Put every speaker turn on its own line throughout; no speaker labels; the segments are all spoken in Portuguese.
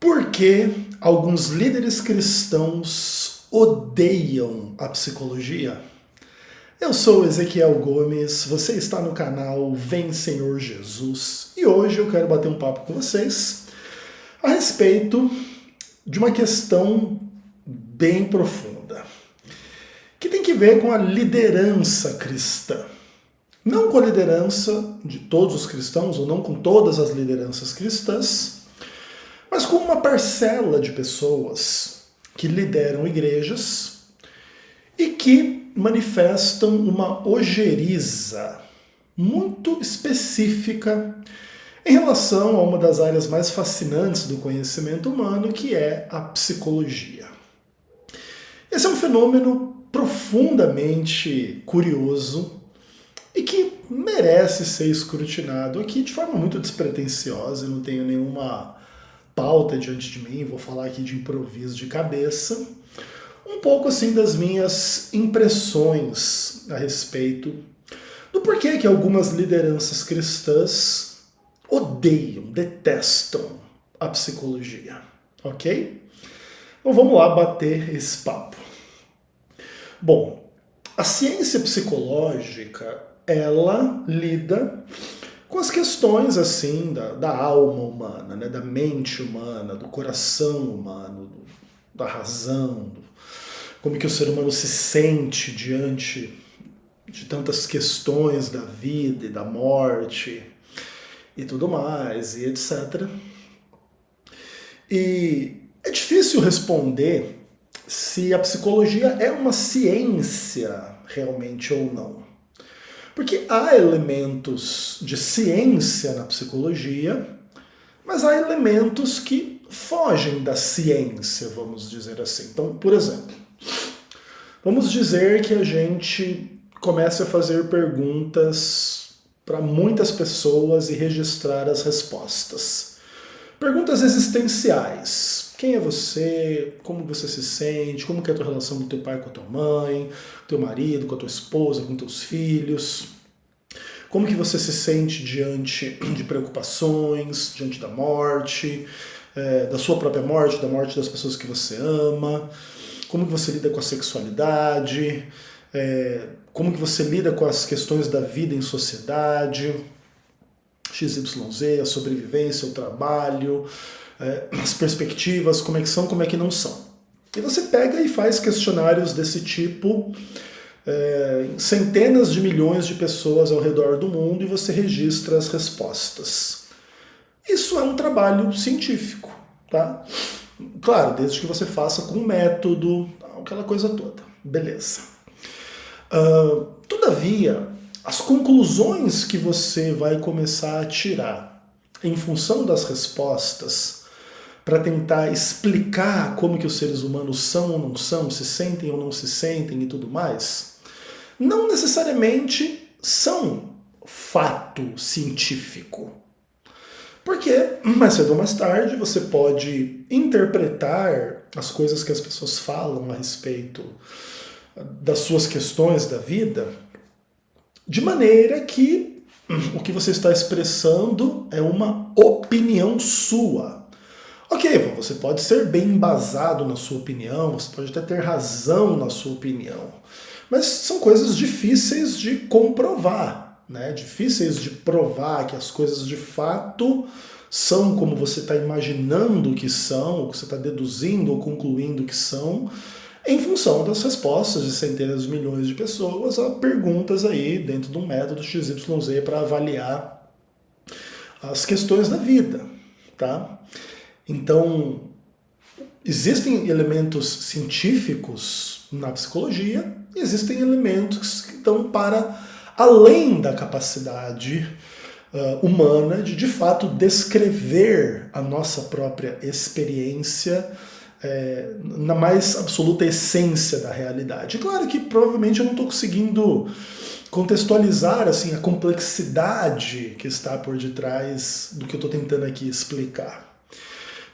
Por que alguns líderes cristãos odeiam a psicologia? Eu sou Ezequiel Gomes, você está no canal Vem Senhor Jesus e hoje eu quero bater um papo com vocês a respeito de uma questão bem profunda, que tem que ver com a liderança cristã. Não com a liderança de todos os cristãos, ou não com todas as lideranças cristãs, mas com uma parcela de pessoas que lideram igrejas e que manifestam uma ojeriza muito específica em relação a uma das áreas mais fascinantes do conhecimento humano, que é a psicologia. Esse é um fenômeno profundamente curioso e que merece ser escrutinado aqui de forma muito despretensiosa. Eu não tenho nenhuma pauta diante de mim, vou falar aqui de improviso de cabeça, um pouco assim das minhas impressões a respeito do porquê que algumas lideranças cristãs odeiam, detestam a psicologia, ok? Então vamos lá bater esse papo. Bom, a ciência psicológica, ela lida com as questões assim da alma humana, né, da mente humana, do coração humano, da razão, como que o ser humano se sente diante de tantas questões da vida e da morte e tudo mais, e etc. E é difícil responder se a psicologia é uma ciência realmente ou não. Porque há elementos de ciência na psicologia, mas há elementos que fogem da ciência, vamos dizer assim. Então, por exemplo, vamos dizer que a gente comece a fazer perguntas para muitas pessoas e registrar as respostas. Perguntas existenciais. Quem é você? Como você se sente? Como que é a tua relação com teu pai, com a tua mãe, teu marido, com a tua esposa, com teus filhos? Como que você se sente diante de preocupações, diante da morte, da sua própria morte, da morte das pessoas que você ama? Como que você lida com a sexualidade? Como que você lida com as questões da vida em sociedade? XYZ, a sobrevivência, o trabalho, as perspectivas, como é que são, como é que não são. E você pega e faz questionários desse tipo em centenas de milhões de pessoas ao redor do mundo e você registra as respostas. Isso é um trabalho científico, tá? Claro, desde que você faça com método, aquela coisa toda. Beleza. Todavia, as conclusões que você vai começar a tirar em função das respostas para tentar explicar como que os seres humanos são ou não são, se sentem ou não se sentem e tudo mais, não necessariamente são fato científico. Porque, mais cedo ou mais tarde, você pode interpretar as coisas que as pessoas falam a respeito das suas questões da vida de maneira que o que você está expressando é uma opinião sua. Ok, você pode ser bem embasado na sua opinião, você pode até ter razão na sua opinião, mas são coisas difíceis de comprovar, né? Difíceis de provar que as coisas de fato são como você está imaginando que são, ou que você está deduzindo ou concluindo que são, em função das respostas de centenas de milhões de pessoas a perguntas aí dentro de um método XYZ para avaliar as questões da vida, tá? Então, existem elementos científicos na psicologia e existem elementos que estão para além da capacidade humana de fato descrever a nossa própria experiência na mais absoluta essência da realidade. Claro que provavelmente eu não estou conseguindo contextualizar assim, a complexidade que está por detrás do que eu estou tentando aqui explicar.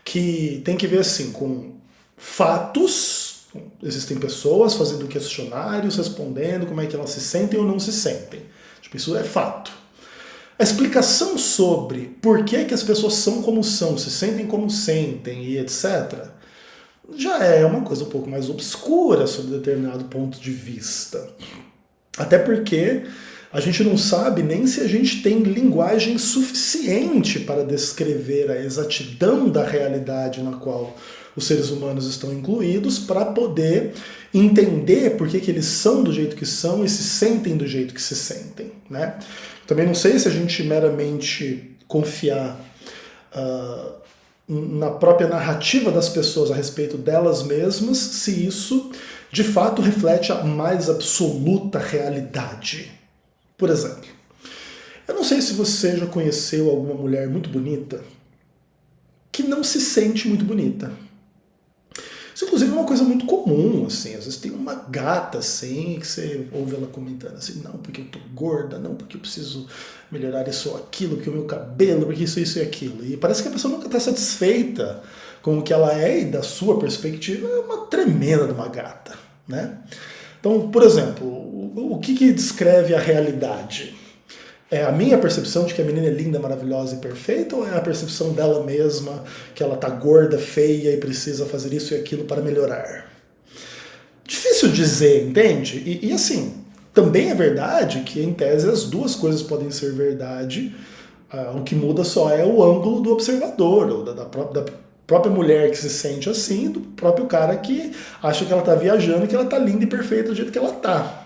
Que tem que ver assim, com fatos, existem pessoas fazendo questionários, respondendo como é que elas se sentem ou não se sentem. Tipo, isso é fato. A explicação sobre por que, que as pessoas são como são, se sentem como sentem e etc., já é uma coisa um pouco mais obscura sobre determinado ponto de vista. Até porque a gente não sabe nem se a gente tem linguagem suficiente para descrever a exatidão da realidade na qual os seres humanos estão incluídos para poder entender por que, que eles são do jeito que são e se sentem do jeito que se sentem, né? Também não sei se a gente meramente confiar na própria narrativa das pessoas a respeito delas mesmas, se isso de fato reflete a mais absoluta realidade. Por exemplo, eu não sei se você já conheceu alguma mulher muito bonita que não se sente muito bonita. Isso, inclusive, é uma coisa muito comum, assim. Às vezes tem uma gata, assim, que você ouve ela comentando assim, não, porque eu tô gorda, não, porque eu preciso melhorar isso ou aquilo, porque o meu cabelo, porque isso e aquilo. E parece que a pessoa nunca está satisfeita com o que ela é, e da sua perspectiva é uma tremenda de uma gata, né? Então, por exemplo, o que descreve a realidade? É a minha percepção de que a menina é linda, maravilhosa e perfeita, ou é a percepção dela mesma que ela tá gorda, feia e precisa fazer isso e aquilo para melhorar? Difícil dizer, entende? E assim, também é verdade que em tese as duas coisas podem ser verdade, o que muda só é o ângulo do observador, ou da própria mulher que se sente assim, e do próprio cara que acha que ela tá viajando, que ela tá linda e perfeita do jeito que ela tá.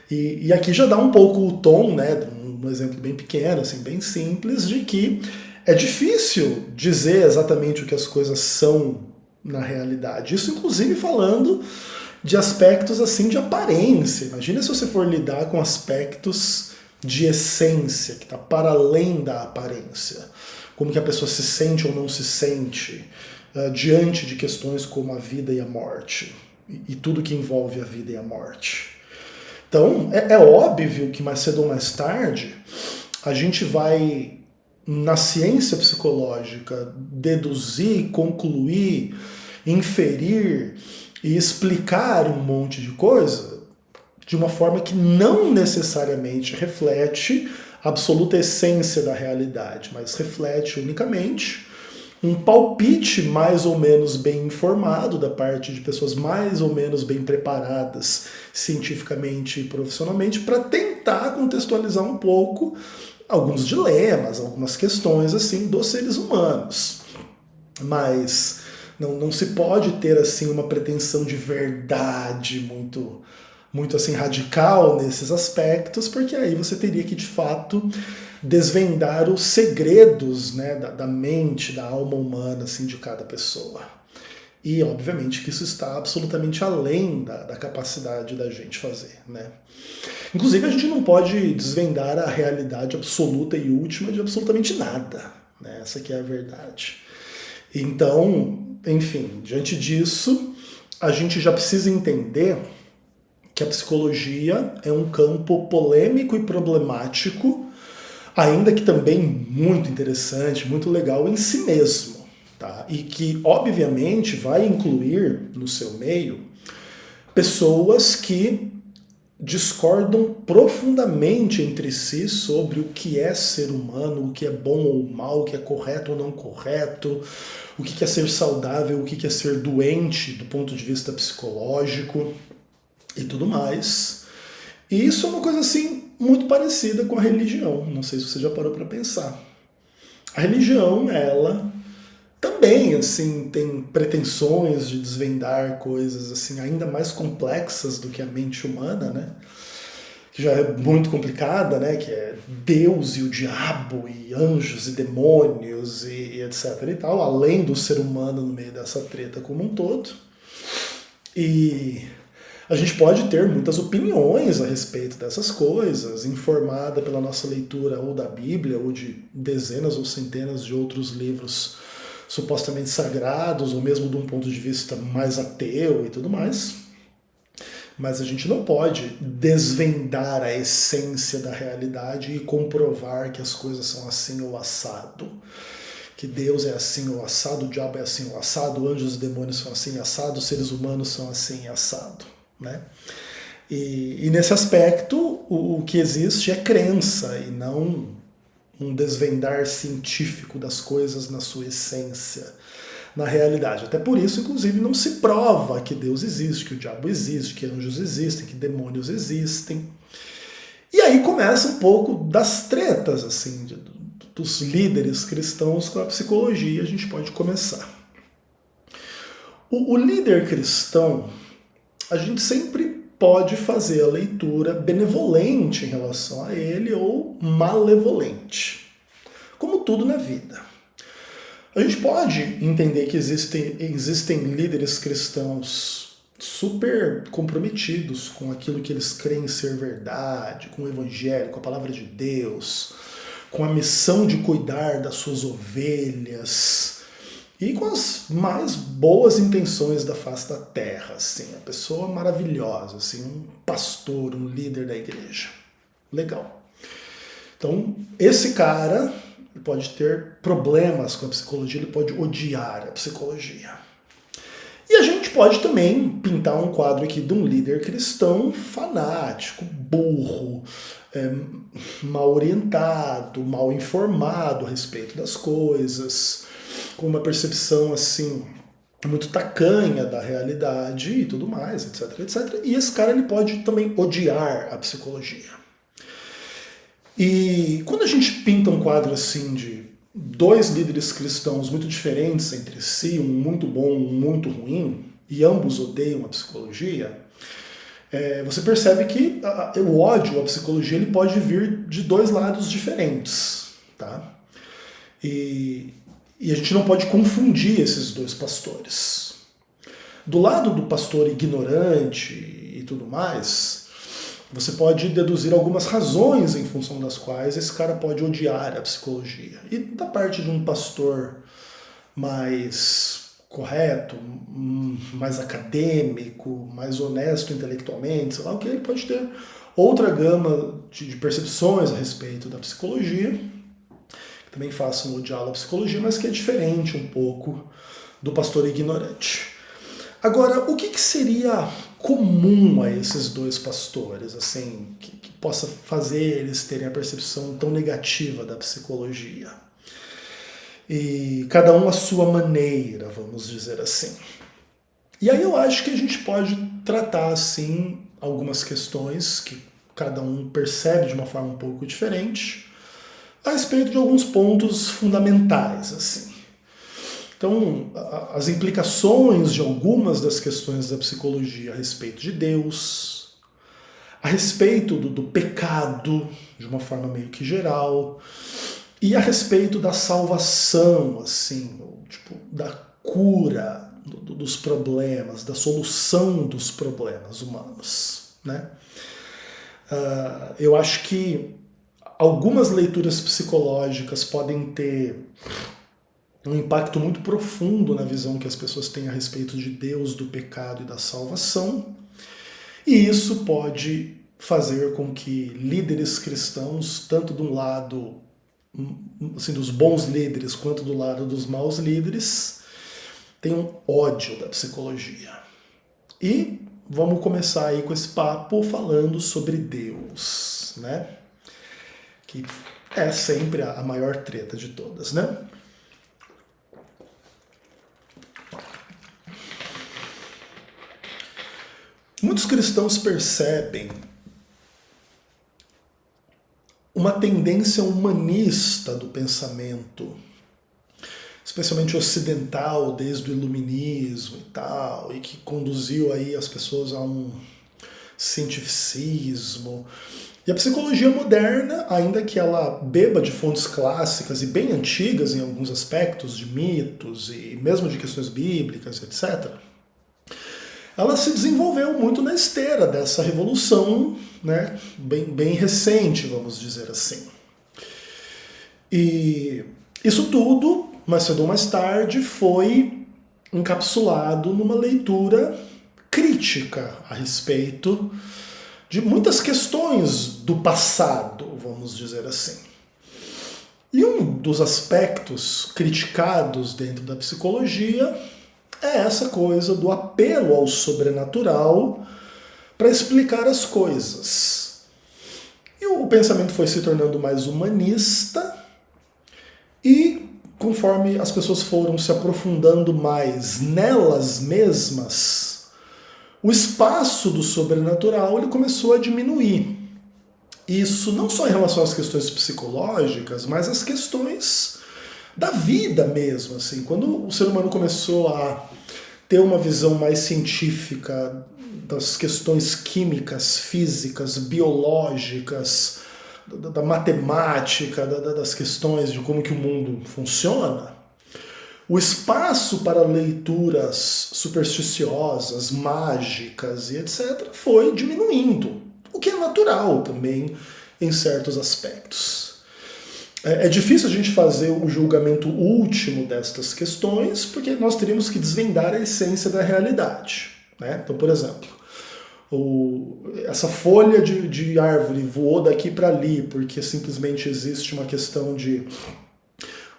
E aqui já dá um pouco o tom, né, um exemplo bem pequeno, assim, bem simples, de que é difícil dizer exatamente o que as coisas são na realidade. Isso, inclusive, falando de aspectos assim de aparência. Imagina se você for lidar com aspectos de essência, que está para além da aparência. Como que a pessoa se sente ou não se sente diante de questões como a vida e a morte. E tudo que envolve a vida e a morte. Então, é óbvio que mais cedo ou mais tarde a gente vai, na ciência psicológica, deduzir, concluir, inferir e explicar um monte de coisa de uma forma que não necessariamente reflete a absoluta essência da realidade, mas reflete unicamente um palpite mais ou menos bem informado da parte de pessoas mais ou menos bem preparadas cientificamente e profissionalmente para tentar contextualizar um pouco alguns dilemas, algumas questões assim dos seres humanos. Mas não se pode ter assim uma pretensão de verdade muito assim radical nesses aspectos, porque aí você teria que de fato desvendar os segredos, né, da mente, da alma humana assim, de cada pessoa. E obviamente que isso está absolutamente além da capacidade da gente fazer, né? Inclusive a gente não pode desvendar a realidade absoluta e última de absolutamente nada, né? Essa aqui é a verdade. Então, enfim, diante disso, a gente já precisa entender que a psicologia é um campo polêmico e problemático, ainda que também muito interessante, muito legal em si mesmo, tá? E que, obviamente, vai incluir no seu meio pessoas que discordam profundamente entre si sobre o que é ser humano, o que é bom ou mal, o que é correto ou não correto, o que é ser saudável, o que é ser doente do ponto de vista psicológico e tudo mais. E isso é uma coisa assim muito parecida com a religião. Não sei se você já parou para pensar. A religião, ela também assim tem pretensões de desvendar coisas assim ainda mais complexas do que a mente humana, né? Que já é muito complicada, né? Que é Deus e o diabo e anjos e demônios e etc e tal, além do ser humano no meio dessa treta como um todo. E a gente pode ter muitas opiniões a respeito dessas coisas, informada pela nossa leitura ou da Bíblia ou de dezenas ou centenas de outros livros supostamente sagrados, ou mesmo de um ponto de vista mais ateu e tudo mais. Mas a gente não pode desvendar a essência da realidade e comprovar que as coisas são assim ou assado. Que Deus é assim ou assado, o diabo é assim ou assado, anjos e demônios são assim e assado, os seres humanos são assim e assado, né? E nesse aspecto, o que existe é crença e não um desvendar científico das coisas na sua essência, na realidade. Até por isso, inclusive, não se prova que Deus existe, que o diabo existe, que anjos existem, que demônios existem. E aí começa um pouco das tretas, assim, dos líderes cristãos com a psicologia. A gente pode começar. O líder cristão, a gente sempre pode fazer a leitura benevolente em relação a ele ou malevolente, como tudo na vida. A gente pode entender que existem líderes cristãos super comprometidos com aquilo que eles creem ser verdade, com o evangelho, com a palavra de Deus, com a missão de cuidar das suas ovelhas e com as mais boas intenções da face da terra, assim, a pessoa maravilhosa, assim, um pastor, um líder da igreja. Legal. Então, esse cara pode ter problemas com a psicologia, ele pode odiar a psicologia. E a gente pode também pintar um quadro aqui de um líder cristão fanático, burro, mal orientado, mal informado a respeito das coisas, com uma percepção assim muito tacanha da realidade e tudo mais, etc, etc. E esse cara ele pode também odiar a psicologia. E quando a gente pinta um quadro assim de dois líderes cristãos muito diferentes entre si, um muito bom, um muito ruim, e ambos odeiam a psicologia, você percebe que o ódio à psicologia ele pode vir de dois lados diferentes, tá? E a gente não pode confundir esses dois pastores. Do lado do pastor ignorante e tudo mais, você pode deduzir algumas razões em função das quais esse cara pode odiar a psicologia. E da parte de um pastor mais correto, mais acadêmico, mais honesto intelectualmente, sei lá o que, ele pode ter outra gama de percepções a respeito da psicologia, que também façam odiá-la a psicologia, mas que é diferente um pouco do pastor ignorante. Agora, o que seria comum a esses dois pastores, assim, que possa fazer eles terem a percepção tão negativa da psicologia? E cada um à sua maneira, vamos dizer assim. E aí eu acho que a gente pode tratar, assim, algumas questões que cada um percebe de uma forma um pouco diferente, a respeito de alguns pontos fundamentais, assim. Então, as implicações de algumas das questões da psicologia a respeito de Deus, a respeito do pecado, de uma forma meio que geral, e a respeito da salvação, assim, tipo, da cura dos problemas, da solução dos problemas humanos, né? Eu acho que algumas leituras psicológicas podem ter um impacto muito profundo na visão que as pessoas têm a respeito de Deus, do pecado e da salvação, e isso pode fazer com que líderes cristãos, tanto de um lado assim, dos bons líderes quanto do lado dos maus líderes, tenham ódio da psicologia. E vamos começar aí com esse papo falando sobre Deus, né? Que é sempre a maior treta de todas, né? Muitos cristãos percebem uma tendência humanista do pensamento, especialmente ocidental, desde o iluminismo e tal, e que conduziu aí as pessoas a um cientificismo. E a psicologia moderna, ainda que ela beba de fontes clássicas e bem antigas em alguns aspectos, de mitos e mesmo de questões bíblicas, etc., ela se desenvolveu muito na esteira dessa revolução, né, bem recente, vamos dizer assim. E isso tudo, mais cedo ou mais tarde, foi encapsulado numa leitura crítica a respeito de muitas questões do passado, vamos dizer assim. E um dos aspectos criticados dentro da psicologia é essa coisa do apelo ao sobrenatural para explicar as coisas. E o pensamento foi se tornando mais humanista e, conforme as pessoas foram se aprofundando mais nelas mesmas, o espaço do sobrenatural ele começou a diminuir. Isso não só em relação às questões psicológicas, mas às questões da vida mesmo. Assim. Quando o ser humano começou a ter uma visão mais científica das questões químicas, físicas, biológicas, da matemática, das questões de como que o mundo funciona, o espaço para leituras supersticiosas, mágicas e etc. foi diminuindo, o que é natural também em certos aspectos. É difícil a gente fazer o julgamento último destas questões, porque nós teríamos que desvendar a essência da realidade. Né? Então, por exemplo, essa folha de árvore voou daqui para ali, porque simplesmente existe uma questão de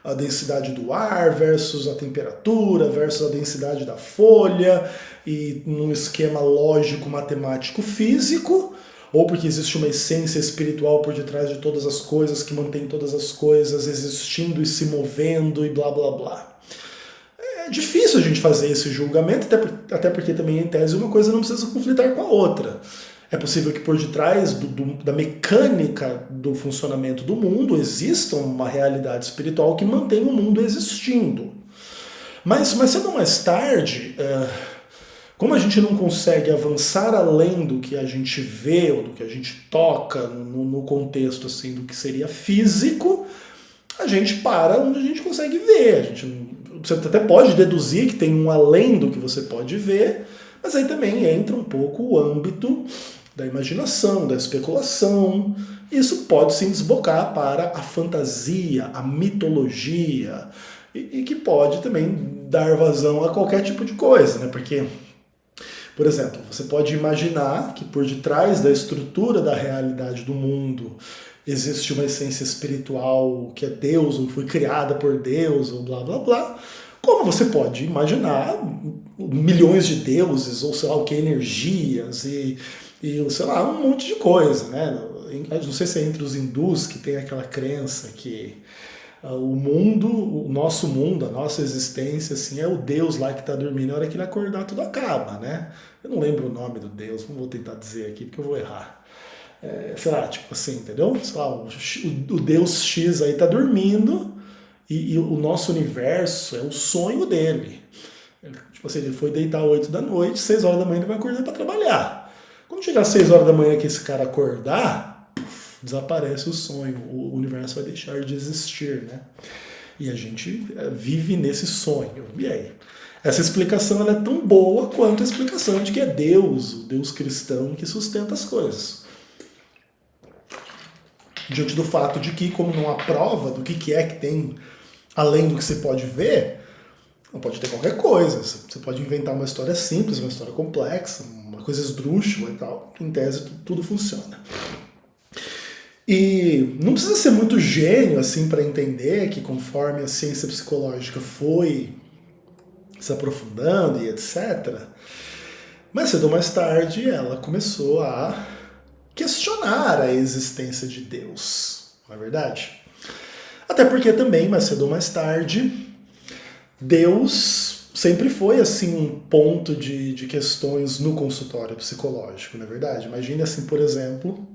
a densidade do ar versus a temperatura versus a densidade da folha, e num esquema lógico, matemático, físico, ou porque existe uma essência espiritual por detrás de todas as coisas, que mantém todas as coisas existindo e se movendo e blá blá blá. É difícil a gente fazer esse julgamento, até porque também, em tese, uma coisa não precisa conflitar com a outra. É possível que por detrás da mecânica do funcionamento do mundo exista uma realidade espiritual que mantém o mundo existindo. Mas cedo ou mais tarde, como a gente não consegue avançar além do que a gente vê ou do que a gente toca no contexto assim, do que seria físico, a gente para onde a gente consegue ver. Você até pode deduzir que tem um além do que você pode ver, mas aí também entra um pouco o âmbito da imaginação, da especulação. Isso pode sim desbocar para a fantasia, a mitologia, e que pode também dar vazão a qualquer tipo de coisa, né? Porque, por exemplo, você pode imaginar que por detrás da estrutura da realidade do mundo existe uma essência espiritual que é Deus, ou foi criada por Deus, ou blá blá blá. Como você pode imaginar milhões de deuses, ou sei lá o que, energias, e sei lá, um monte de coisa, né? Não sei se é entre os hindus que tem aquela crença que o mundo, o nosso mundo, a nossa existência, assim, é o Deus lá que está dormindo, na hora que ele acordar tudo acaba, né? Eu não lembro o nome do Deus, não vou tentar dizer aqui porque eu vou errar. Sei lá, tipo assim, entendeu? Sei lá, o Deus X aí tá dormindo e o nosso universo é o sonho dele. Tipo assim, ele foi deitar 8 da noite, 6 horas da manhã ele vai acordar para trabalhar. Quando chegar às 6 horas da manhã que esse cara acordar, desaparece o sonho, o universo vai deixar de existir, né? E a gente vive nesse sonho. E aí? Essa explicação ela é tão boa quanto a explicação de que é Deus, o Deus cristão que sustenta as coisas. Diante do fato de que, como não há prova do que é que tem além do que você pode ver, não pode ter qualquer coisa. Você pode inventar uma história simples, uma história complexa, uma coisa esdrúxula e tal. Em tese, tudo funciona. E não precisa ser muito gênio assim para entender que, conforme a ciência psicológica foi se aprofundando e etc., mas cedo ou mais tarde ela começou a questionar a existência de Deus, não é verdade? Até porque também, mais cedo ou mais tarde, Deus sempre foi assim um ponto de questões no consultório psicológico, não é verdade? Imagine assim, por exemplo,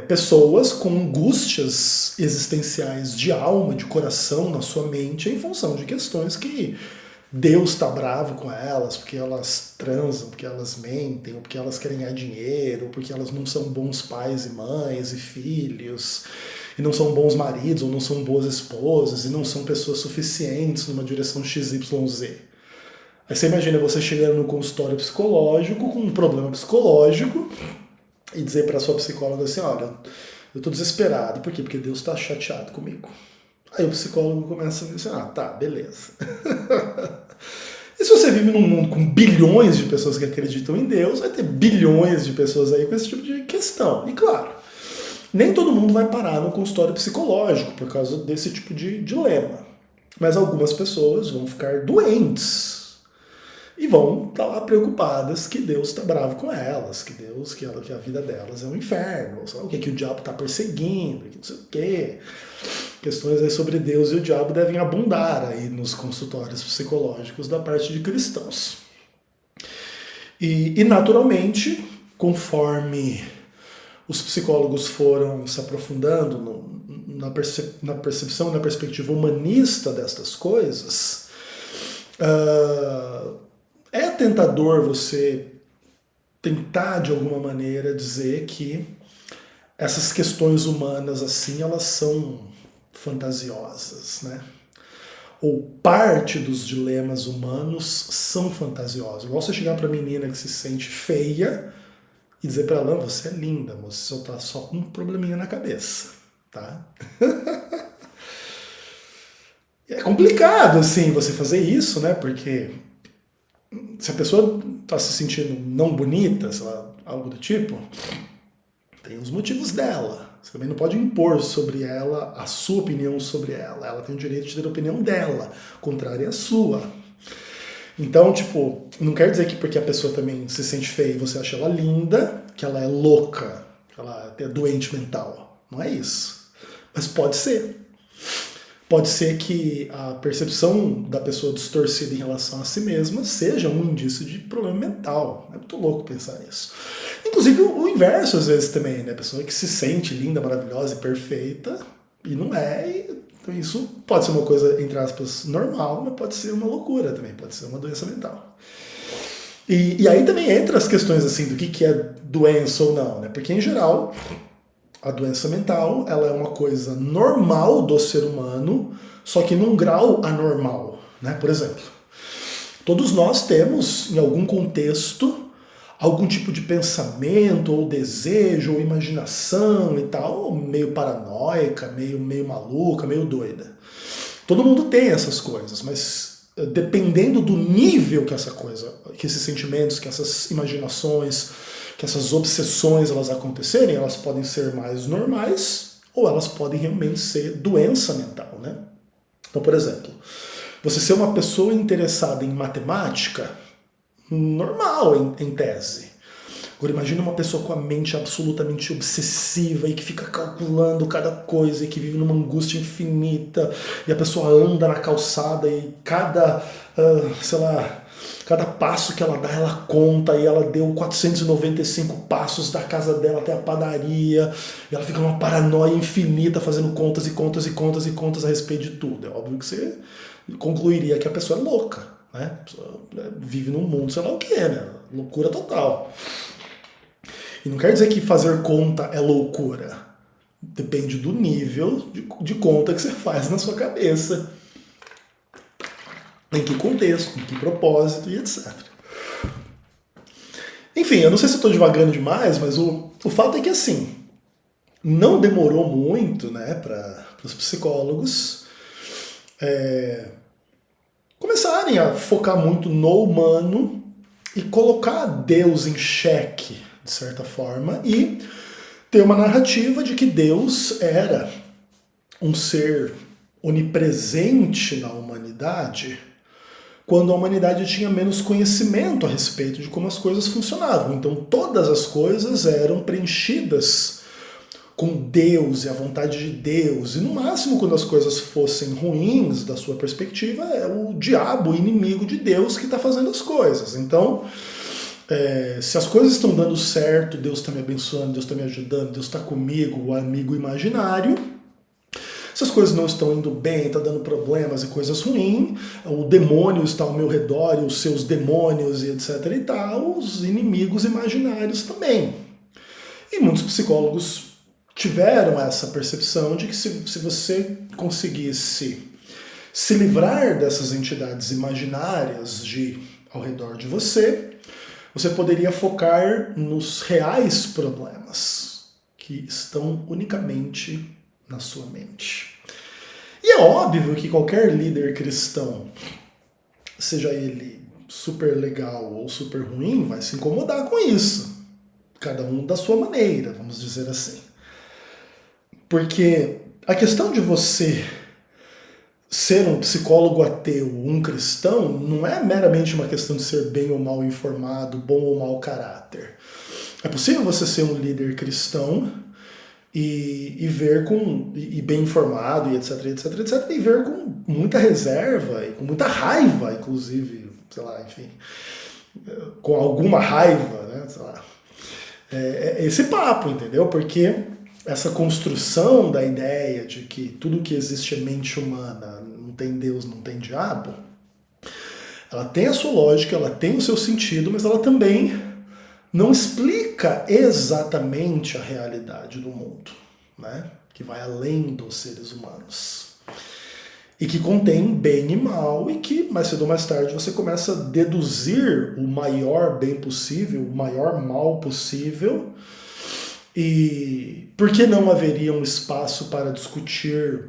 pessoas com angústias existenciais de alma, de coração na sua mente em função de questões que Deus está bravo com elas, porque elas transam, porque elas mentem, ou porque elas querem ganhar dinheiro, ou porque elas não são bons pais e mães e filhos, e não são bons maridos, ou não são boas esposas, e não são pessoas suficientes numa direção XYZ. Aí você imagina você chegando no consultório psicológico com um problema psicológico e dizer para a sua psicóloga assim, olha, eu estou desesperado. Por quê? Porque Deus está chateado comigo. Aí o psicólogo começa a dizer, tá, beleza. E se você vive num mundo com bilhões de pessoas que acreditam em Deus, vai ter bilhões de pessoas aí com esse tipo de questão. E claro, nem todo mundo vai parar no consultório psicológico por causa desse tipo de dilema. Mas algumas pessoas vão ficar doentes. E vão estar lá preocupadas que Deus está bravo com elas, que a vida delas é um inferno, ou sei lá, o que o diabo está perseguindo, que não sei o quê. Questões aí sobre Deus e o diabo devem abundar aí nos consultórios psicológicos da parte de cristãos. E naturalmente, conforme os psicólogos foram se aprofundando na percepção, na perspectiva humanista destas coisas, é tentador você tentar de alguma maneira dizer que essas questões humanas assim, elas são fantasiosas, né? Ou parte dos dilemas humanos são fantasiosos. Igual você chegar pra menina que se sente feia e dizer pra ela, você é linda, moça, você tá só com um probleminha na cabeça, tá? É complicado, assim, você fazer isso, né? Porque se a pessoa tá se sentindo não bonita, sei lá, algo do tipo, tem os motivos dela. Você também não pode impor sobre ela a sua opinião sobre ela. Ela tem o direito de ter a opinião dela, contrária à sua. Então, tipo, não quer dizer que porque a pessoa também se sente feia e você acha ela linda, que ela é louca, que ela é doente mental. Não é isso. Mas pode ser. Pode ser que a percepção da pessoa distorcida em relação a si mesma seja um indício de problema mental. É muito louco pensar nisso. Inclusive o inverso às vezes também, né? A pessoa que se sente linda, maravilhosa e perfeita e não é. Então isso pode ser uma coisa, entre aspas, normal, mas pode ser uma loucura também, pode ser uma doença mental. E aí também entra as questões assim do que é doença ou não, né? Porque em geral a doença mental ela é uma coisa normal do ser humano, só que num grau anormal, né? Por exemplo, todos nós temos em algum contexto algum tipo de pensamento, ou desejo, ou imaginação e tal, meio paranoica, meio maluca, meio doida. Todo mundo tem essas coisas, mas dependendo do nível que essa coisa, que esses sentimentos, que essas imaginações, que essas obsessões elas acontecerem, elas podem ser mais normais, ou elas podem realmente ser doença mental, né? Então, por exemplo, você ser uma pessoa interessada em matemática, normal em tese. Agora imagina uma pessoa com a mente absolutamente obsessiva e que fica calculando cada coisa e que vive numa angústia infinita e a pessoa anda na calçada e cada, sei lá, cada passo que ela dá ela conta e ela deu 495 passos da casa dela até a padaria e ela fica numa paranoia infinita fazendo contas e contas e contas e contas a respeito de tudo. É óbvio que você concluiria que a pessoa é louca. Né? A pessoa vive num mundo, sei lá o que, né? Loucura total. E não quer dizer que fazer conta é loucura. Depende do nível de conta que você faz na sua cabeça. Em que contexto, em que propósito e etc. Enfim, eu não sei se eu estou devagando demais, mas o fato é que assim, não demorou muito, né, para os psicólogos começarem a focar muito no humano e colocar Deus em xeque, de certa forma, e ter uma narrativa de que Deus era um ser onipresente na humanidade quando a humanidade tinha menos conhecimento a respeito de como as coisas funcionavam. Então todas as coisas eram preenchidas com Deus e a vontade de Deus. E no máximo, quando as coisas fossem ruins da sua perspectiva, é o diabo, o inimigo de Deus, que está fazendo as coisas. Então, se as coisas estão dando certo, Deus está me abençoando, Deus está me ajudando, Deus está comigo, o amigo imaginário. Se as coisas não estão indo bem, está dando problemas e coisas ruins, o demônio está ao meu redor, e os seus demônios e etc e tal, os inimigos imaginários também. E muitos psicólogos tiveram essa percepção de que se você conseguisse se livrar dessas entidades imaginárias ao redor de você, você poderia focar nos reais problemas que estão unicamente na sua mente. E é óbvio que qualquer líder cristão, seja ele super legal ou super ruim, vai se incomodar com isso. Cada um da sua maneira, vamos dizer assim. Porque a questão de você ser um psicólogo ateu, um cristão, não é meramente uma questão de ser bem ou mal informado, bom ou mau caráter. É possível você ser um líder cristão e ver e bem informado, e etc, etc, etc, e ver com muita reserva e com muita raiva, inclusive, sei lá, enfim, com alguma raiva, né, sei lá. É esse papo, entendeu? Porque essa construção da ideia de que tudo que existe é mente humana, não tem Deus, não tem diabo, ela tem a sua lógica, ela tem o seu sentido, mas ela também não explica exatamente a realidade do mundo, né? Que vai além dos seres humanos. E que contém bem e mal, e que mais cedo ou mais tarde você começa a deduzir o maior bem possível, o maior mal possível. E por que não haveria um espaço para discutir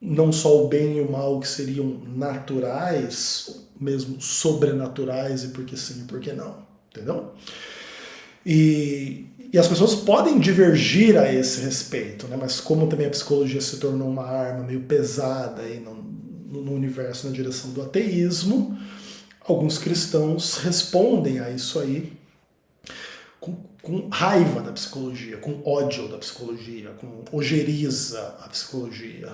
não só o bem e o mal que seriam naturais, mesmo sobrenaturais, e por que sim e por que não, entendeu? E as pessoas podem divergir a esse respeito, né? Mas como também a psicologia se tornou uma arma meio pesada aí no universo, na direção do ateísmo, alguns cristãos respondem a isso aí com raiva da psicologia, com ódio da psicologia, com ojeriza a psicologia,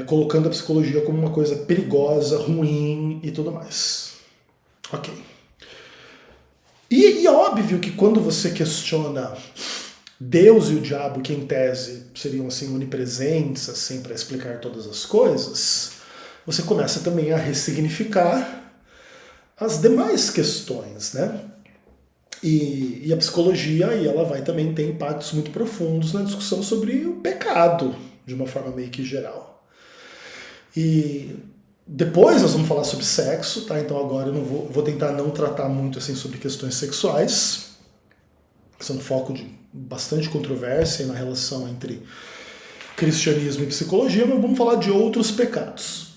colocando a psicologia como uma coisa perigosa, ruim e tudo mais. Ok. E óbvio que quando você questiona Deus e o diabo, que em tese seriam assim onipresentes assim para explicar todas as coisas, você começa também a ressignificar as demais questões, né? E a psicologia aí ela vai também ter impactos muito profundos na discussão sobre o pecado, de uma forma meio que geral. E depois nós vamos falar sobre sexo, tá? Então agora eu não vou tentar não tratar muito assim sobre questões sexuais, que são foco de bastante controvérsia na relação entre cristianismo e psicologia, mas vamos falar de outros pecados.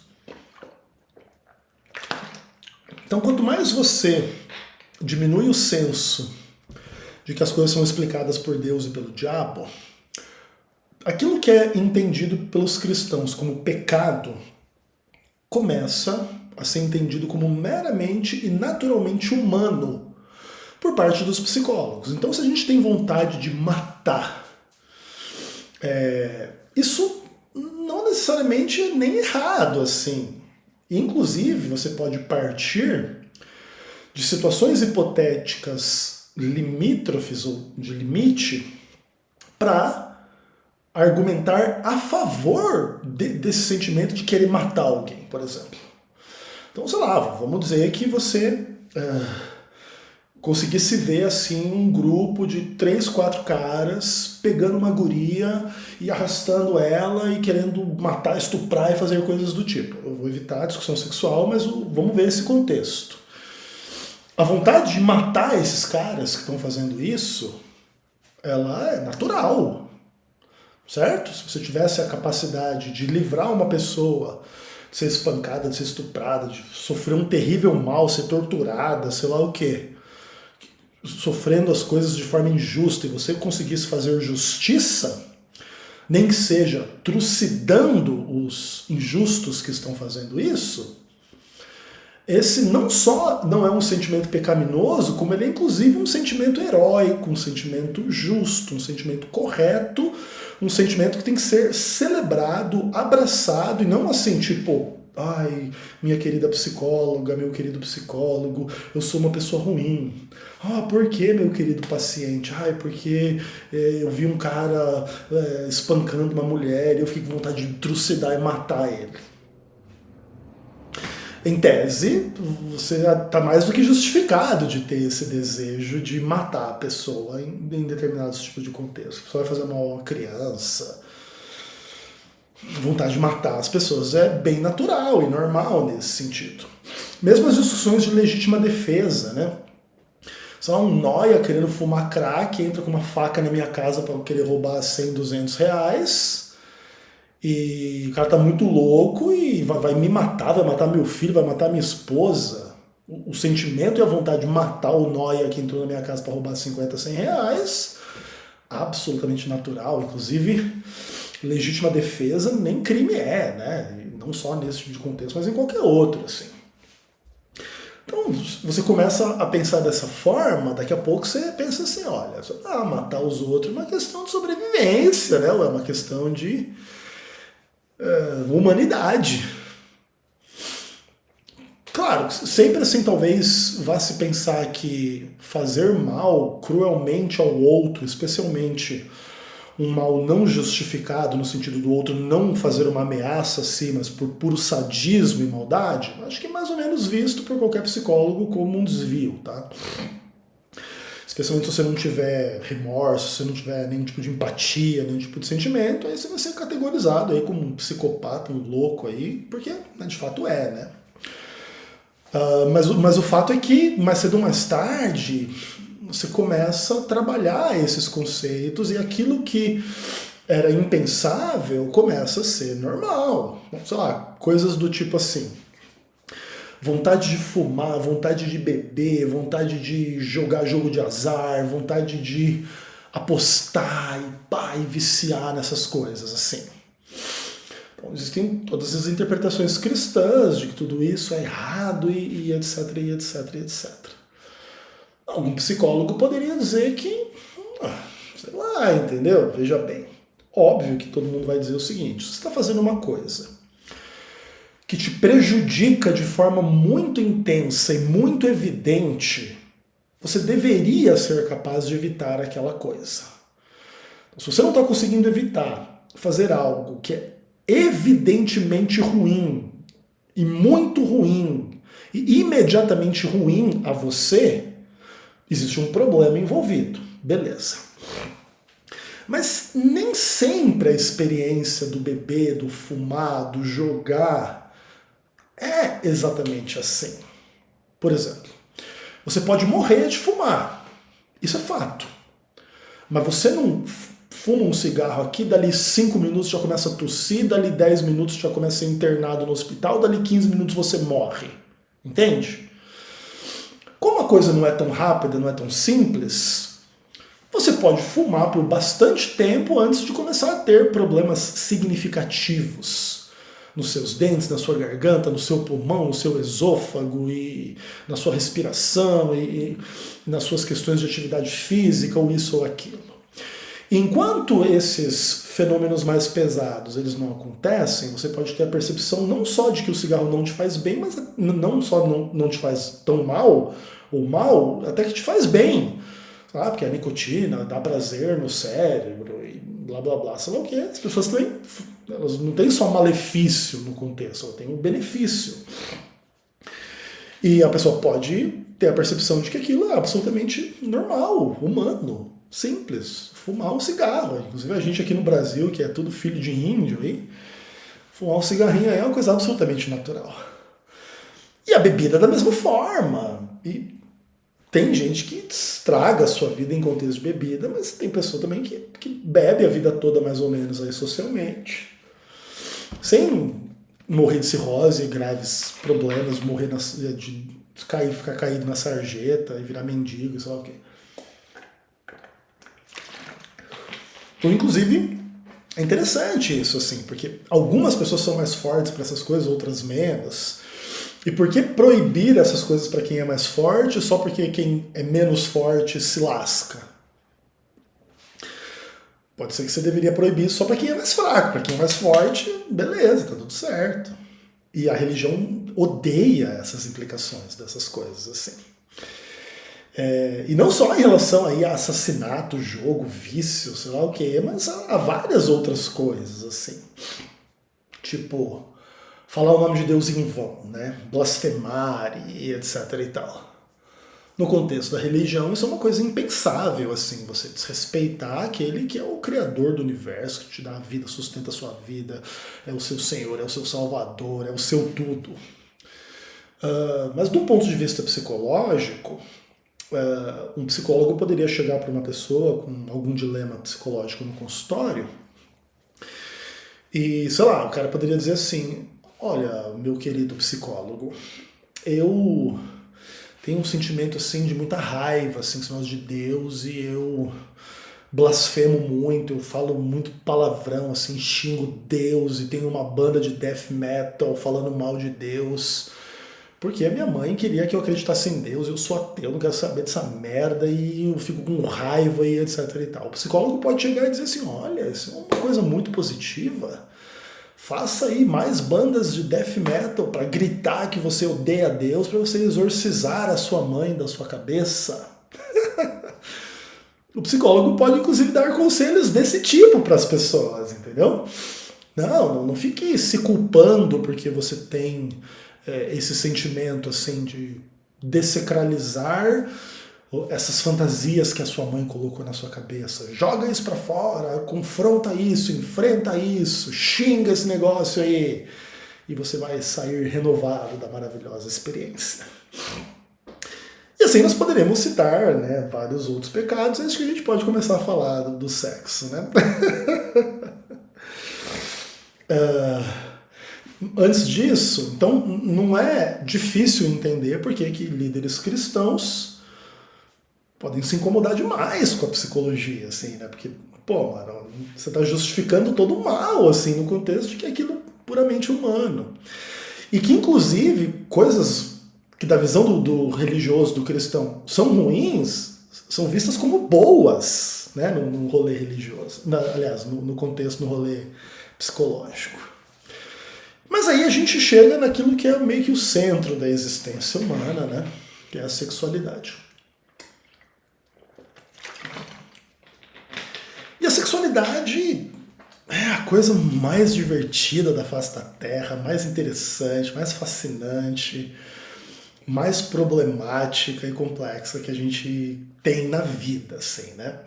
Então quanto mais você diminui o senso de que as coisas são explicadas por Deus e pelo diabo, aquilo que é entendido pelos cristãos como pecado começa a ser entendido como meramente e naturalmente humano por parte dos psicólogos. Então, se a gente tem vontade de matar, isso não necessariamente é nem errado, assim. Inclusive, você pode partir de situações hipotéticas limítrofes ou de limite para argumentar a favor desse sentimento de querer matar alguém, por exemplo. Então, sei lá, vamos dizer que você conseguisse ver assim um grupo de 3, 4 caras pegando uma guria e arrastando ela e querendo matar, estuprar e fazer coisas do tipo. Eu vou evitar a discussão sexual, mas vamos ver esse contexto. A vontade de matar esses caras que estão fazendo isso, ela é natural, certo? Se você tivesse a capacidade de livrar uma pessoa de ser espancada, de ser estuprada, de sofrer um terrível mal, ser torturada, sei lá o quê, sofrendo as coisas de forma injusta, e você conseguisse fazer justiça, nem que seja trucidando os injustos que estão fazendo isso, esse não só não é um sentimento pecaminoso, como ele é inclusive um sentimento heróico, um sentimento justo, um sentimento correto, um sentimento que tem que ser celebrado, abraçado, e não assim, tipo, ai, minha querida psicóloga, meu querido psicólogo, eu sou uma pessoa ruim. Ah, por que, meu querido paciente? Ai, porque eu vi um cara espancando uma mulher e eu fiquei com vontade de trucidar e matar ele. Em tese, você está mais do que justificado de ter esse desejo de matar a pessoa em determinados tipos de contexto. A pessoa vai fazer mal a uma criança. Vontade de matar as pessoas é bem natural e normal nesse sentido. Mesmo as discussões de legítima defesa, né? Só um nóia querendo fumar crack, entra com uma faca na minha casa para querer roubar 100, 200 reais. E o cara tá muito louco e vai me matar, vai matar meu filho, vai matar minha esposa. O sentimento e a vontade de matar o nóia que entrou na minha casa para roubar 50, 100 reais, absolutamente natural. Inclusive, legítima defesa nem crime é, né? não só nesse tipo de contexto, mas em qualquer outro, assim. Então, você começa a pensar dessa forma, daqui a pouco você pensa assim, olha, matar os outros é uma questão de sobrevivência, né? É uma questão de humanidade. Claro, sempre assim talvez vá se pensar que fazer mal cruelmente ao outro, especialmente um mal não justificado no sentido do outro não fazer uma ameaça a si, mas por puro sadismo e maldade, acho que é mais ou menos visto por qualquer psicólogo como um desvio, tá? Especialmente se você não tiver remorso, se você não tiver nenhum tipo de empatia, nenhum tipo de sentimento, aí você vai ser categorizado aí como um psicopata, um louco aí, porque de fato né? Mas o fato é que, mais cedo ou mais tarde, você começa a trabalhar esses conceitos e aquilo que era impensável começa a ser normal. Sei lá, coisas do tipo assim, vontade de fumar, vontade de beber, vontade de jogar jogo de azar, vontade de apostar e viciar nessas coisas, assim. Então, existem todas as interpretações cristãs de que tudo isso é errado e etc, e etc, e etc. Algum psicólogo poderia dizer que, sei lá, entendeu? Veja bem, óbvio que todo mundo vai dizer o seguinte, você está fazendo uma coisa que te prejudica de forma muito intensa e muito evidente, você deveria ser capaz de evitar aquela coisa. Então, se você não está conseguindo evitar fazer algo que é evidentemente ruim e muito ruim e imediatamente ruim a você, existe um problema envolvido. Beleza. Mas nem sempre a experiência do beber, do fumar, do jogar é exatamente assim. Por exemplo, você pode morrer de fumar. Isso é fato. Mas você não fuma um cigarro aqui, dali 5 minutos já começa a tossir, dali 10 minutos já começa a ser internado no hospital, dali 15 minutos você morre. Entende? Como a coisa não é tão rápida, não é tão simples, você pode fumar por bastante tempo antes de começar a ter problemas significativos nos seus dentes, na sua garganta, no seu pulmão, no seu esôfago e na sua respiração e nas suas questões de atividade física ou isso ou aquilo. Enquanto esses fenômenos mais pesados eles não acontecem, você pode ter a percepção não só de que o cigarro não te faz bem, mas não só não te faz tão mal, ou mal, até que te faz bem. Porque a nicotina dá prazer no cérebro e blá blá blá. Sei lá o que, as pessoas também, elas não têm só malefício no contexto, elas têm um benefício. E a pessoa pode ter a percepção de que aquilo é absolutamente normal, humano, simples. Fumar um cigarro. Inclusive a gente aqui no Brasil, que é tudo filho de índio, aí, fumar um cigarrinho aí é uma coisa absolutamente natural. E a bebida da mesma forma. E tem gente que estraga a sua vida em contexto de bebida, mas tem pessoa também que bebe a vida toda mais ou menos aí socialmente. Sem morrer de cirrose, graves problemas, morrer de ficar caído na sarjeta e virar mendigo, sei lá o quê. Então, inclusive, é interessante isso, assim, porque algumas pessoas são mais fortes para essas coisas, outras menos. E por que proibir essas coisas para quem é mais forte só porque quem é menos forte se lasca? Pode ser que você deveria proibir só para quem é mais fraco. Para quem é mais forte, beleza, tá tudo certo. E a religião odeia essas implicações dessas coisas, assim. E não só em relação aí a assassinato, jogo, vício, sei lá o que, mas a várias outras coisas, assim. Tipo, falar o nome de Deus em vão, né? Blasfemar e etc e tal. No contexto da religião, isso é uma coisa impensável, assim, você desrespeitar aquele que é o criador do universo, que te dá a vida, sustenta a sua vida, é o seu Senhor, é o seu Salvador, é o seu tudo. Mas do ponto de vista psicológico, um psicólogo poderia chegar para uma pessoa com algum dilema psicológico no consultório e, sei lá, o cara poderia dizer assim, olha, meu querido psicólogo, eu tenho um sentimento assim de muita raiva assim, de Deus e eu blasfemo muito, eu falo muito palavrão, assim, xingo Deus e tenho uma banda de death metal falando mal de Deus. Porque a minha mãe queria que eu acreditasse em Deus, eu sou ateu, não quero saber dessa merda e eu fico com raiva e etc e tal. O psicólogo pode chegar e dizer assim, olha, isso é uma coisa muito positiva. Faça aí mais bandas de death metal para gritar que você odeia Deus, para você exorcizar a sua mãe da sua cabeça. O psicólogo pode inclusive dar conselhos desse tipo para as pessoas, entendeu? Não fique se culpando porque você tem esse sentimento assim de dessacralizar essas fantasias que a sua mãe colocou na sua cabeça. Joga isso pra fora, confronta isso, enfrenta isso, xinga esse negócio aí. E você vai sair renovado da maravilhosa experiência. E assim nós poderemos citar, né, vários outros pecados, antes que a gente pode começar a falar do sexo, né? Antes disso, então não é difícil entender por que líderes cristãos podem se incomodar demais com a psicologia, assim, né? Porque, pô, mano, você está justificando todo o mal, assim, no contexto de que é aquilo puramente humano. E que, inclusive, coisas que da visão do religioso, do cristão, são ruins, são vistas como boas, né? No rolê religioso. Aliás, no contexto, no rolê psicológico. Mas aí a gente chega naquilo que é meio que o centro da existência humana, né? Que é a sexualidade. E a sexualidade é a coisa mais divertida da face da Terra, mais interessante, mais fascinante, mais problemática e complexa que a gente tem na vida, assim, né?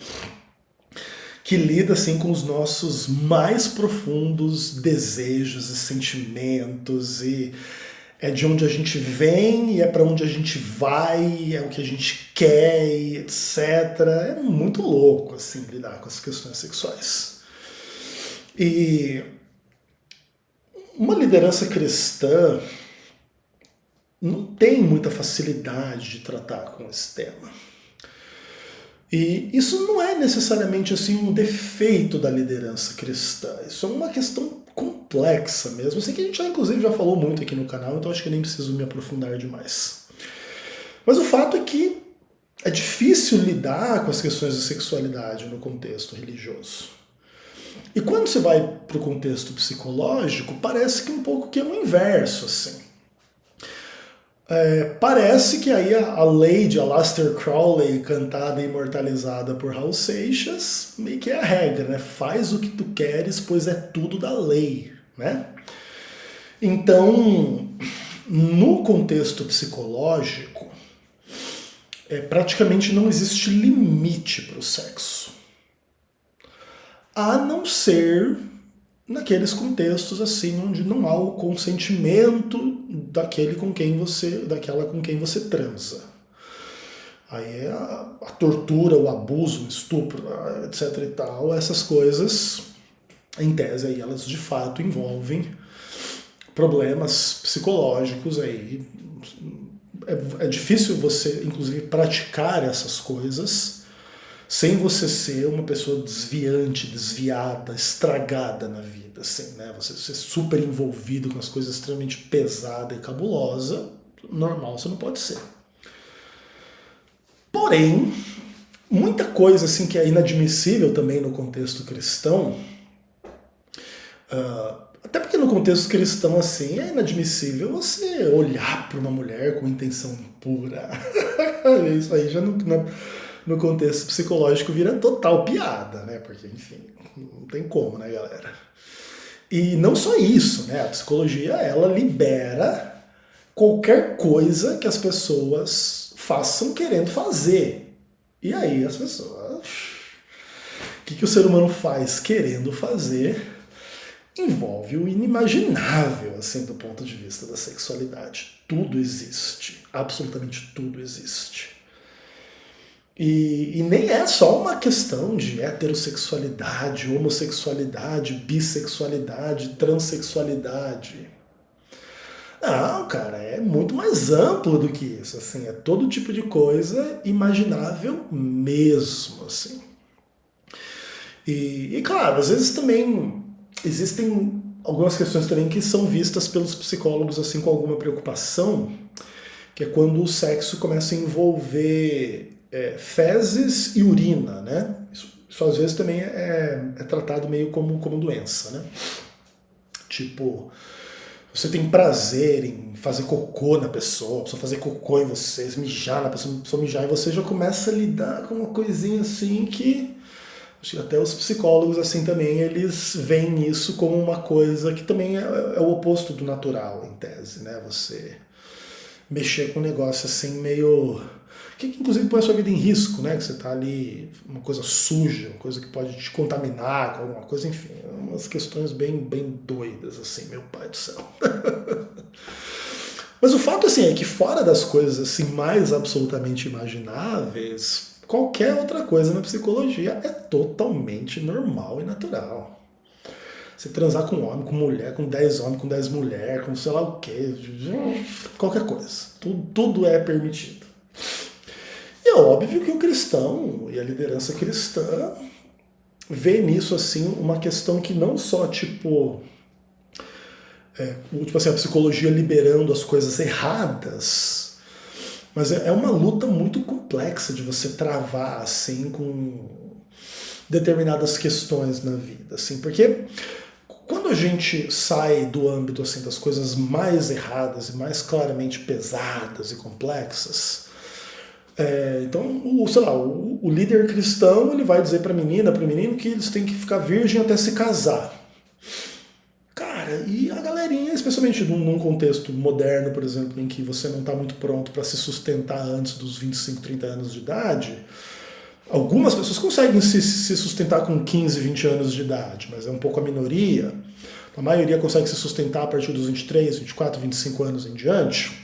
Que lida assim com os nossos mais profundos desejos e sentimentos e é de onde a gente vem e é para onde a gente vai, é o que a gente quer e etc. É muito louco assim lidar com as questões sexuais. E uma liderança cristã não tem muita facilidade de tratar com esse tema. E isso não é necessariamente assim um defeito da liderança cristã, isso é uma questão complexa mesmo. Eu sei que a gente inclusive já falou muito aqui no canal, então acho que nem preciso me aprofundar demais. Mas o fato é que é difícil lidar com as questões de sexualidade no contexto religioso. E quando você vai para o contexto psicológico, parece que um pouco que é o inverso, assim. Parece que aí a lei de Aleister Crowley, cantada e imortalizada por Raul Seixas, meio que é a regra, né? Faz o que tu queres, pois é tudo da lei, né? Então, no contexto psicológico, praticamente não existe limite para o sexo. A não ser naqueles contextos assim onde não há o consentimento daquela com quem você transa. Aí é a tortura, o abuso, o estupro, etc e tal, essas coisas, em tese aí elas de fato envolvem problemas psicológicos aí. É difícil você, inclusive, praticar essas coisas sem você ser uma pessoa desviante, desviada, estragada na vida, assim, né? Você ser super envolvido com as coisas extremamente pesada e cabulosa, normal você não pode ser. Porém, muita coisa assim que é inadmissível também no contexto cristão, até porque no contexto cristão assim é inadmissível você olhar para uma mulher com intenção impura. Isso aí já no contexto psicológico vira total piada, né? Porque, enfim, não tem como, né, galera? E não só isso, né? A psicologia, ela libera qualquer coisa que as pessoas façam querendo fazer. E aí as pessoas... O que o ser humano faz querendo fazer envolve o inimaginável, assim, do ponto de vista da sexualidade. Tudo existe. Absolutamente tudo existe. E nem é só uma questão de heterossexualidade, homossexualidade, bissexualidade, transexualidade. Não, cara, é muito mais amplo do que isso, assim, é todo tipo de coisa imaginável mesmo, assim. E claro, às vezes também existem algumas questões também que são vistas pelos psicólogos assim com alguma preocupação, que é quando o sexo começa a envolver fezes e urina, né? Isso às vezes também é tratado meio como doença, né? Tipo, você tem prazer em fazer cocô na pessoa, a pessoa fazer cocô em você, mijar na pessoa, a pessoa mijar em você, já começa a lidar com uma coisinha assim que acho que até os psicólogos assim também eles veem isso como uma coisa que também é o oposto do natural, em tese, né? Você mexer com um negócio assim meio que inclusive põe a sua vida em risco, né? Que você tá ali, uma coisa suja, uma coisa que pode te contaminar com alguma coisa, enfim, umas questões bem doidas, assim, meu pai do céu. Mas o fato, assim, é que fora das coisas, assim, mais absolutamente imagináveis, qualquer outra coisa na psicologia é totalmente normal e natural. Você transar com homem, com mulher, com 10 homens, com 10 mulheres, com sei lá o quê, qualquer coisa. Tudo é permitido. E é óbvio que o cristão e a liderança cristã vê nisso assim uma questão que não só tipo assim, a psicologia liberando as coisas erradas, mas é uma luta muito complexa de você travar assim com determinadas questões na vida, assim, porque quando a gente sai do âmbito assim das coisas mais erradas e mais claramente pesadas e complexas, então, sei lá, o líder cristão ele vai dizer para a menina, para o menino que eles têm que ficar virgem até se casar. Cara, e a galerinha, especialmente num contexto moderno, por exemplo, em que você não está muito pronto para se sustentar antes dos 25, 30 anos de idade, algumas pessoas conseguem se sustentar com 15, 20 anos de idade, mas é um pouco a minoria. A maioria consegue se sustentar a partir dos 23, 24, 25 anos em diante.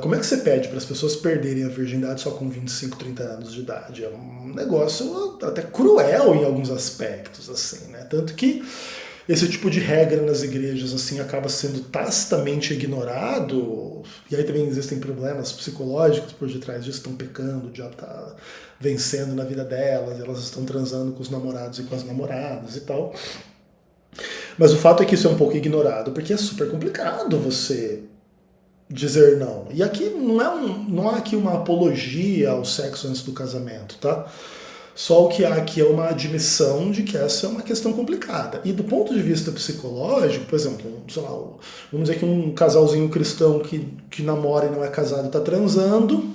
Como é que você pede para as pessoas perderem a virgindade só com 25, 30 anos de idade? É um negócio até cruel em alguns aspectos, assim, né? Tanto que esse tipo de regra nas igrejas assim acaba sendo tacitamente ignorado, e aí também existem problemas psicológicos por detrás disso, estão pecando, o diabo está vencendo na vida delas, elas estão transando com os namorados e com as namoradas e tal. Mas o fato é que isso é um pouco ignorado, porque é super complicado você dizer não. E aqui não há aqui uma apologia ao sexo antes do casamento, tá? Só o que há aqui é uma admissão de que essa é uma questão complicada. E do ponto de vista psicológico, por exemplo, sei lá, vamos dizer que um casalzinho cristão que namora e não é casado está transando,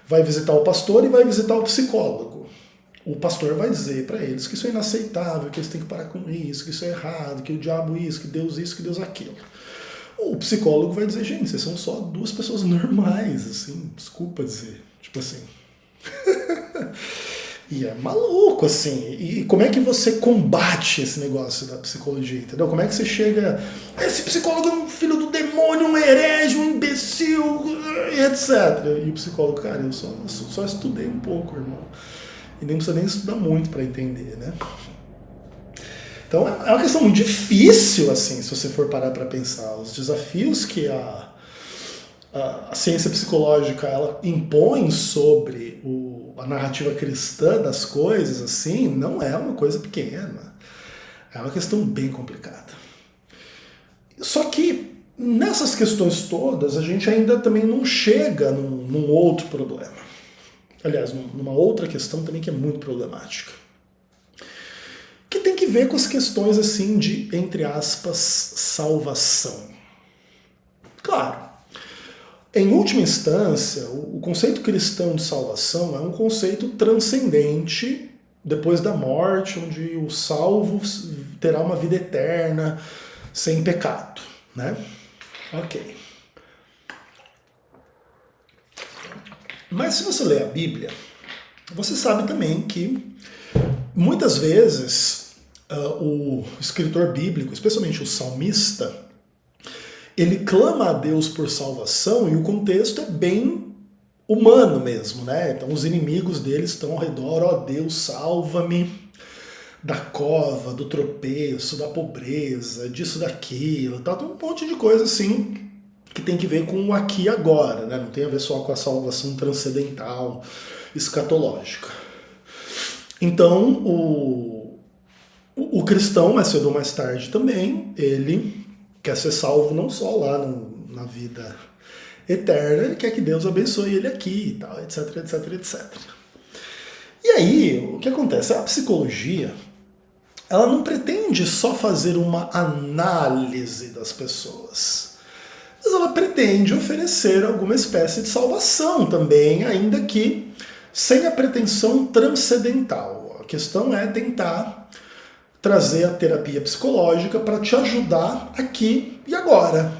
vai visitar o pastor e vai visitar o psicólogo. O pastor vai dizer para eles que isso é inaceitável, que eles têm que parar com isso, que isso é errado, que o diabo isso, que Deus aquilo. O psicólogo vai dizer, gente, vocês são só duas pessoas normais, assim, desculpa dizer, tipo assim. E é maluco, assim. E como é que você combate esse negócio da psicologia, entendeu? Como é que você chega... Esse psicólogo é um filho do demônio, um herege, um imbecil, etc. E o psicólogo, cara, eu só estudei um pouco, irmão. E nem precisa nem estudar muito para entender, né? Então é uma questão muito difícil, assim, se você for parar para pensar. Os desafios que a ciência psicológica ela impõe sobre a narrativa cristã das coisas, assim, não é uma coisa pequena. É uma questão bem complicada. Só que nessas questões todas, a gente ainda também não chega num outro problema. Aliás, numa outra questão também que é muito problemática. Que tem que ver com as questões assim de, entre aspas, salvação. Claro, em última instância, o conceito cristão de salvação é um conceito transcendente depois da morte, onde o salvo terá uma vida eterna sem pecado, né? Ok. Mas se você ler a Bíblia, você sabe também que muitas vezes o escritor bíblico, especialmente o salmista, ele clama a Deus por salvação e o contexto é bem humano mesmo, né? Então os inimigos dele estão ao redor, ó Deus, salva-me da cova, do tropeço, da pobreza, disso, daquilo, tá? Tem um monte de coisa assim que tem que ver com o aqui e agora, né? Não tem a ver só com a salvação transcendental, escatológica. Então, o cristão, mais cedo ou mais tarde também, ele quer ser salvo não só lá na vida eterna, ele quer que Deus abençoe ele aqui e tal, etc, etc, etc. E aí, o que acontece? A psicologia, ela não pretende só fazer uma análise das pessoas, mas ela pretende oferecer alguma espécie de salvação também, ainda que sem a pretensão transcendental. A questão é tentar trazer a terapia psicológica para te ajudar aqui e agora.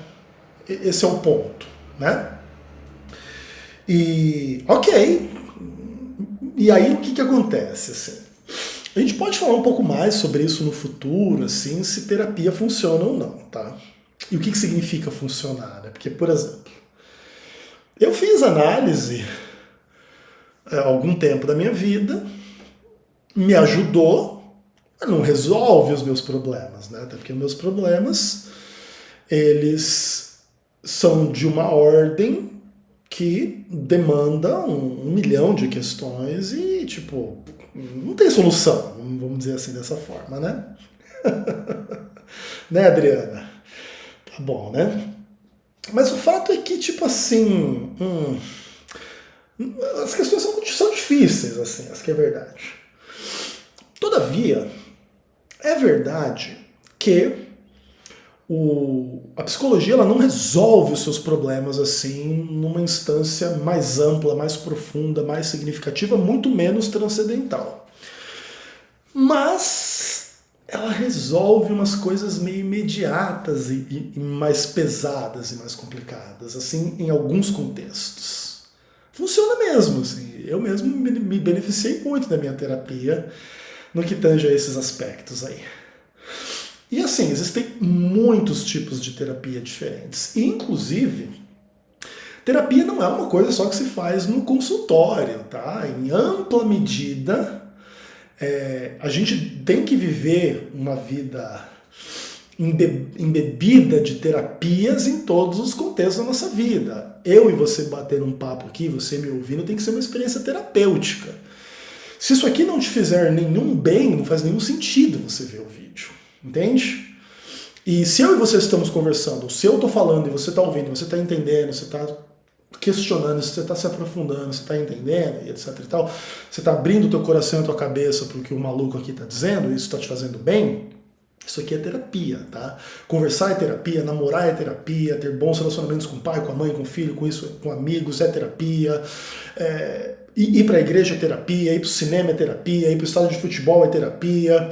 Esse é o ponto, né? E, ok. E aí o que acontece, assim? A gente pode falar um pouco mais sobre isso no futuro, assim, se terapia funciona ou não, tá? E o que significa funcionar, né? Porque, por exemplo, eu fiz análise há algum tempo da minha vida, me ajudou, mas não resolve os meus problemas, né? Até porque meus problemas, eles são de uma ordem que demanda 1 milhão de questões e, tipo, não tem solução, vamos dizer assim, dessa forma, né? Né, Adriana? Tá bom, né? Mas o fato é que, tipo assim, as questões são difíceis, assim, essa que é a verdade. Todavia, é verdade que a psicologia ela não resolve os seus problemas assim numa instância mais ampla, mais profunda, mais significativa, muito menos transcendental. Mas ela resolve umas coisas meio imediatas e mais pesadas e mais complicadas, assim, em alguns contextos. Funciona mesmo, assim. Eu mesmo me beneficiei muito da minha terapia no que tange a esses aspectos aí. E assim, existem muitos tipos de terapia diferentes. E, inclusive, terapia não é uma coisa só que se faz no consultório, tá? Em ampla medida, a gente tem que viver uma vida embebida de terapias em todos os contextos da nossa vida. Eu e você bater um papo aqui, você me ouvindo, tem que ser uma experiência terapêutica. Se isso aqui não te fizer nenhum bem, não faz nenhum sentido você ver o vídeo. Entende? E se eu e você estamos conversando, se eu estou falando e você está ouvindo, você está entendendo, você está questionando, você está se aprofundando, você está entendendo, e etc e tal, você está abrindo o teu coração e a tua cabeça para o que o maluco aqui está dizendo, e isso está te fazendo bem, isso aqui é terapia, tá? Conversar é terapia, namorar é terapia, ter bons relacionamentos com o pai, com a mãe, com o filho, com isso, com amigos é terapia, ir para a igreja é terapia, ir para o cinema é terapia, ir para o estádio de futebol é terapia,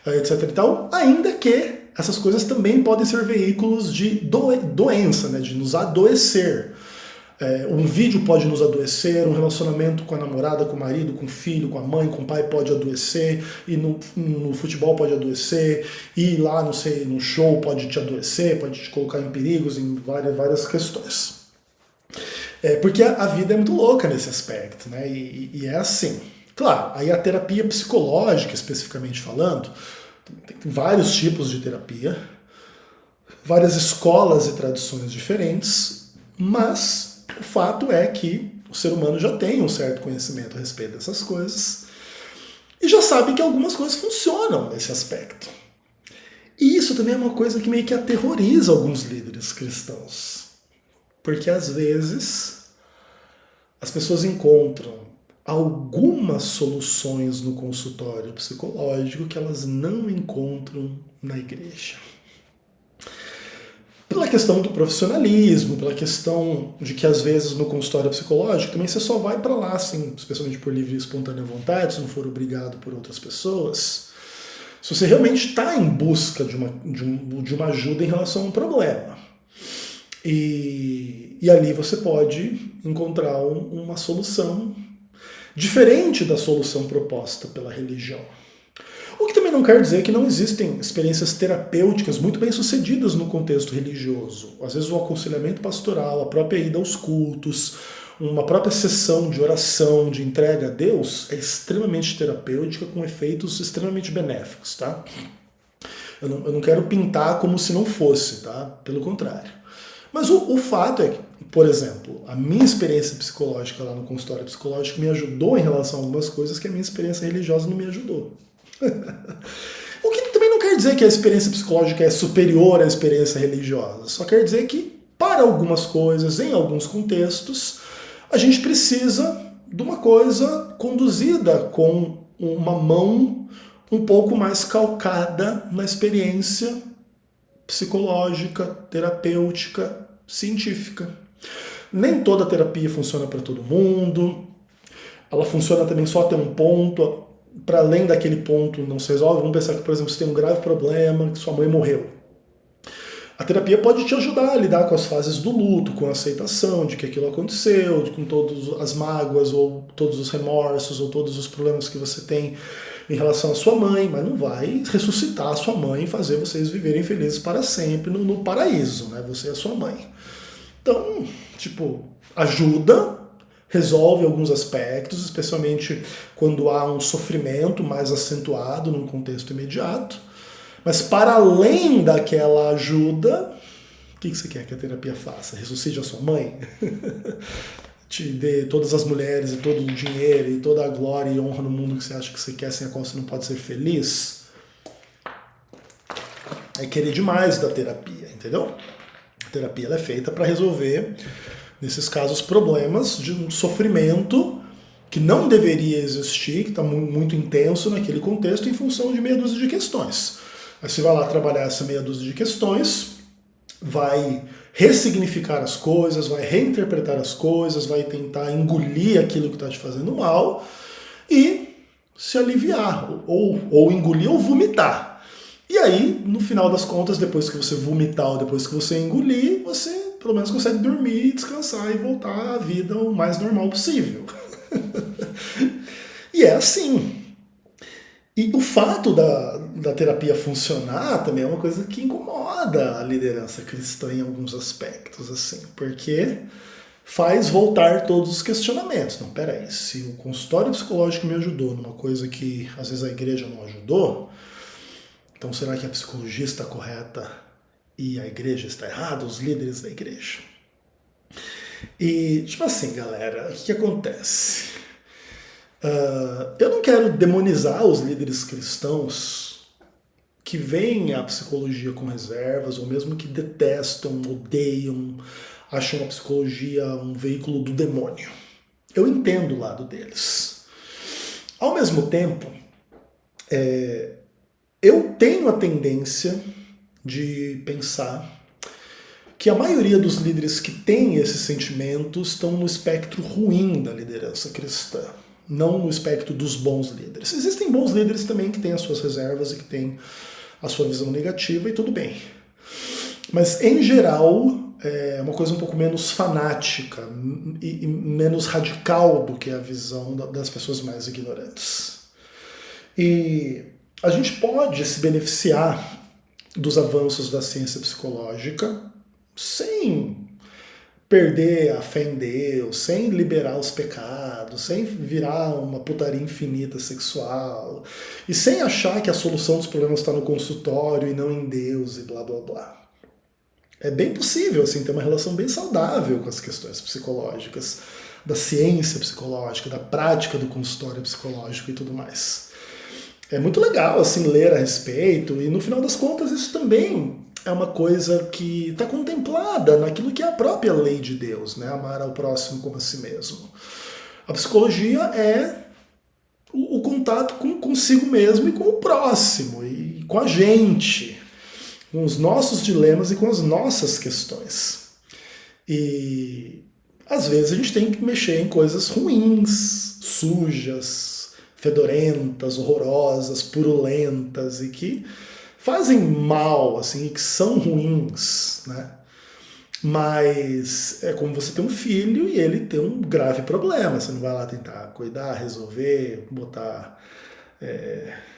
etc e tal, ainda que essas coisas também podem ser veículos de doença, né, de nos adoecer. Um vídeo pode nos adoecer, um relacionamento com a namorada, com o marido, com o filho, com a mãe, com o pai pode adoecer, e no futebol pode adoecer, e lá, não sei, no show pode te adoecer, pode te colocar em perigos, em várias questões. Porque a vida é muito louca nesse aspecto, né? E é assim. Claro, aí a terapia psicológica, especificamente falando, tem vários tipos de terapia, várias escolas e tradições diferentes, mas o fato é que o ser humano já tem um certo conhecimento a respeito dessas coisas e já sabe que algumas coisas funcionam nesse aspecto. E isso também é uma coisa que meio que aterroriza alguns líderes cristãos, porque às vezes as pessoas encontram algumas soluções no consultório psicológico que elas não encontram na igreja. Pela questão do profissionalismo, pela questão de que às vezes no consultório psicológico também você só vai para lá, assim, especialmente por livre e espontânea vontade, se não for obrigado por outras pessoas. Se você realmente está em busca de uma ajuda em relação a um problema. E ali você pode encontrar uma solução diferente da solução proposta pela religião. O que também não quer dizer que não existem experiências terapêuticas muito bem sucedidas no contexto religioso. Às vezes o aconselhamento pastoral, a própria ida aos cultos, uma própria sessão de oração, de entrega a Deus, é extremamente terapêutica, com efeitos extremamente benéficos, tá? Eu não quero pintar como se não fosse, tá? Pelo contrário. Mas o fato é que por exemplo, a minha experiência psicológica lá no consultório psicológico me ajudou em relação a algumas coisas que a minha experiência religiosa não me ajudou. O que também não quer dizer que a experiência psicológica é superior à experiência religiosa, só quer dizer que, para algumas coisas, em alguns contextos, a gente precisa de uma coisa conduzida com uma mão um pouco mais calcada na experiência psicológica, terapêutica, científica. Nem toda terapia funciona para todo mundo, ela funciona também só até um ponto, para além daquele ponto não se resolve. Vamos pensar que, por exemplo, você tem um grave problema, que sua mãe morreu. A terapia pode te ajudar a lidar com as fases do luto, com a aceitação de que aquilo aconteceu, com todas as mágoas, ou todos os remorsos, ou todos os problemas que você tem em relação à sua mãe, mas não vai ressuscitar a sua mãe e fazer vocês viverem felizes para sempre no paraíso, né? Você é a sua mãe. Então, ajuda, resolve alguns aspectos, especialmente quando há um sofrimento mais acentuado num contexto imediato. Mas para além daquela ajuda, o que você quer que a terapia faça? Ressuscite a sua mãe? Te dê todas as mulheres e todo o dinheiro e toda a glória e honra no mundo que você acha que você quer, sem a qual você não pode ser feliz? É querer demais da terapia, entendeu? A terapia ela é feita para resolver, nesses casos, problemas de um sofrimento que não deveria existir, que está muito intenso naquele contexto, em função de meia dúzia de questões. Aí você vai lá trabalhar essa meia dúzia de questões, vai ressignificar as coisas, vai reinterpretar as coisas, vai tentar engolir aquilo que está te fazendo mal e se aliviar, ou engolir ou vomitar. E aí, no final das contas, depois que você vomitar ou depois que você engolir, você pelo menos consegue dormir, descansar e voltar à vida o mais normal possível. E é assim. E o fato da terapia funcionar também é uma coisa que incomoda a liderança cristã em alguns aspectos, assim, porque faz voltar todos os questionamentos. Não, peraí, se o consultório psicológico me ajudou numa coisa que às vezes a igreja não ajudou, então será que a psicologia está correta e a igreja está errada, os líderes da igreja? E, assim, galera, o que acontece? Eu não quero demonizar os líderes cristãos que veem a psicologia com reservas, ou mesmo que detestam, odeiam, acham a psicologia um veículo do demônio. Eu entendo o lado deles. Ao mesmo tempo, eu tenho a tendência de pensar que a maioria dos líderes que têm esses sentimentos estão no espectro ruim da liderança cristã, não no espectro dos bons líderes. Existem bons líderes também que têm as suas reservas e que têm a sua visão negativa, e tudo bem. Mas, em geral, é uma coisa um pouco menos fanática e menos radical do que a visão das pessoas mais ignorantes. E a gente pode se beneficiar dos avanços da ciência psicológica sem perder a fé em Deus, sem liberar os pecados, sem virar uma putaria infinita sexual, e sem achar que a solução dos problemas está no consultório e não em Deus e blá blá blá. É bem possível assim, ter uma relação bem saudável com as questões psicológicas, da ciência psicológica, da prática do consultório psicológico e tudo mais. É muito legal assim, ler a respeito, e no final das contas isso também é uma coisa que está contemplada naquilo que é a própria lei de Deus, né? Amar ao próximo como a si mesmo. A psicologia é o contato consigo mesmo e com o próximo, e com a gente, com os nossos dilemas e com as nossas questões. E às vezes a gente tem que mexer em coisas ruins, sujas, fedorentas, horrorosas, purulentas, e que fazem mal, assim, e que são ruins, né? Mas é como você ter um filho e ele tem um grave problema. Você não vai lá tentar cuidar, resolver, botar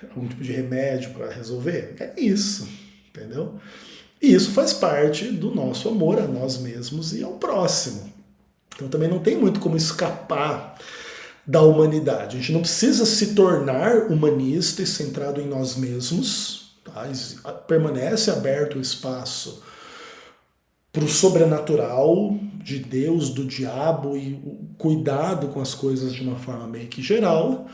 algum tipo de remédio para resolver. É isso, entendeu? E isso faz parte do nosso amor a nós mesmos e ao próximo. Então também não tem muito como escapar da humanidade. A gente não precisa se tornar humanista e centrado em nós mesmos. Tá? Permanece aberto o espaço para o sobrenatural de Deus, do diabo e o cuidado com as coisas de uma forma meio que geral,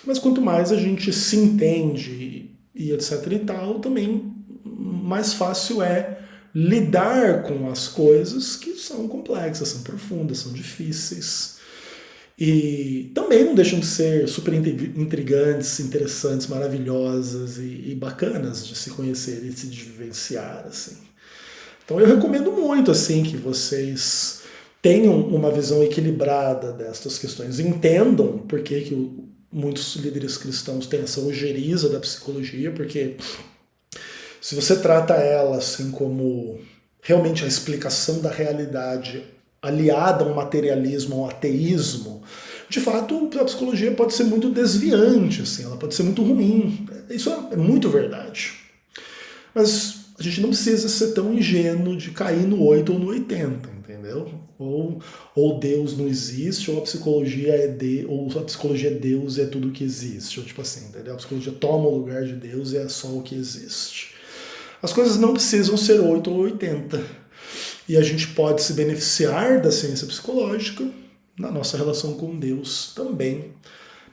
mas quanto mais a gente se entende e etc e tal, também mais fácil é lidar com as coisas que são complexas, são profundas, são difíceis. E também não deixam de ser super intrigantes, interessantes, maravilhosas e bacanas de se conhecer e se vivenciar, assim. Então eu recomendo muito, assim, que vocês tenham uma visão equilibrada destas questões, entendam por que muitos líderes cristãos têm essa ojeriza da psicologia, porque se você trata ela assim como realmente a explicação da realidade aliada a um materialismo, a um ateísmo, de fato a psicologia pode ser muito desviante, assim, ela pode ser muito ruim. Isso é muito verdade. Mas a gente não precisa ser tão ingênuo de cair no 8 ou no 80, entendeu? Ou Deus não existe, ou a psicologia ou a psicologia é Deus e é tudo que existe. Ou tipo assim, entendeu? A psicologia toma o lugar de Deus e é só o que existe. As coisas não precisam ser 8 ou 80. E a gente pode se beneficiar da ciência psicológica na nossa relação com Deus também.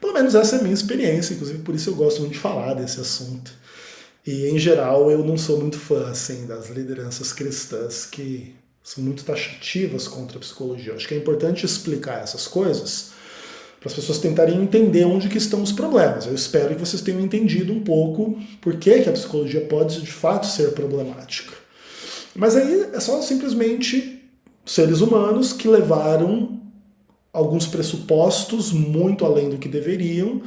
Pelo menos essa é a minha experiência, inclusive por isso eu gosto muito de falar desse assunto. E, em geral, eu não sou muito fã assim, das lideranças cristãs que são muito taxativas contra a psicologia. Eu acho que é importante explicar essas coisas para as pessoas tentarem entender onde que estão os problemas. Eu espero que vocês tenham entendido um pouco por que a psicologia pode, de fato, ser problemática. Mas aí é só simplesmente seres humanos que levaram alguns pressupostos muito além do que deveriam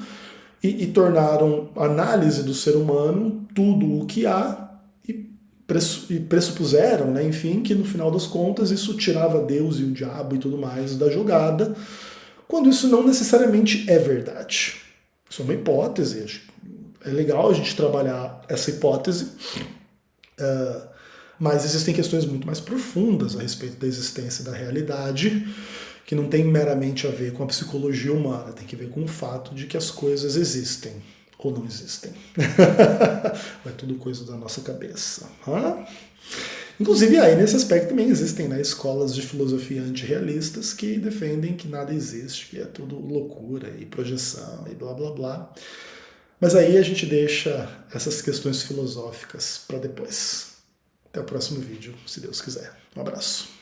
e tornaram a análise do ser humano tudo o que há e pressupuseram, né, enfim, que no final das contas isso tirava Deus e o diabo e tudo mais da jogada, quando isso não necessariamente é verdade. Isso é uma hipótese, é legal a gente trabalhar essa hipótese, mas existem questões muito mais profundas a respeito da existência da realidade, que não tem meramente a ver com a psicologia humana, tem que ver com o fato de que as coisas existem ou não existem. É tudo coisa da nossa cabeça. Inclusive aí nesse aspecto também existem, né, escolas de filosofia antirrealistas que defendem que nada existe, que é tudo loucura e projeção e blá blá blá. Mas aí a gente deixa essas questões filosóficas para depois. Até o próximo vídeo, se Deus quiser. Um abraço.